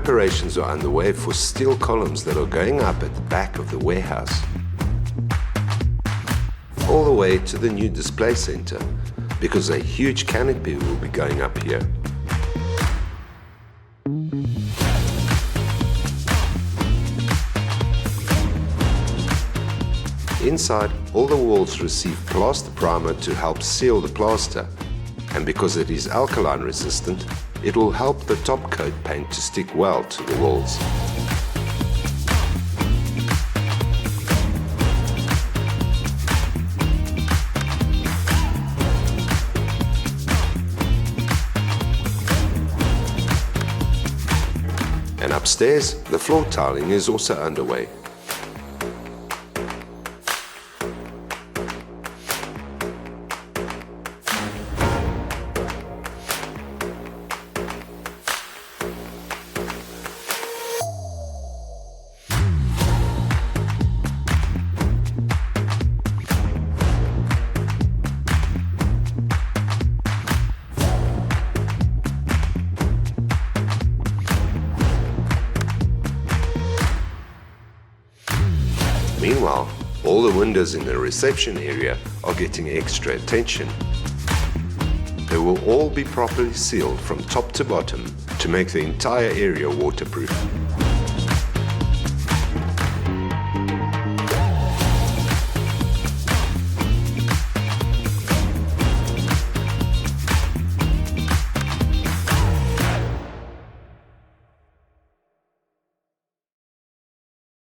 Preparations are underway for steel columns that are going up at the back of the warehouse, all the way to the new display center, because a huge canopy will be going up here. Inside, all the walls receive plaster primer to help seal the plaster, and because it is alkaline resistant, it will help the top coat paint to stick well to the walls. And upstairs, the floor tiling is also underway. Meanwhile, all the windows in the reception area are getting extra attention. They will all be properly sealed from top to bottom to make the entire area waterproof.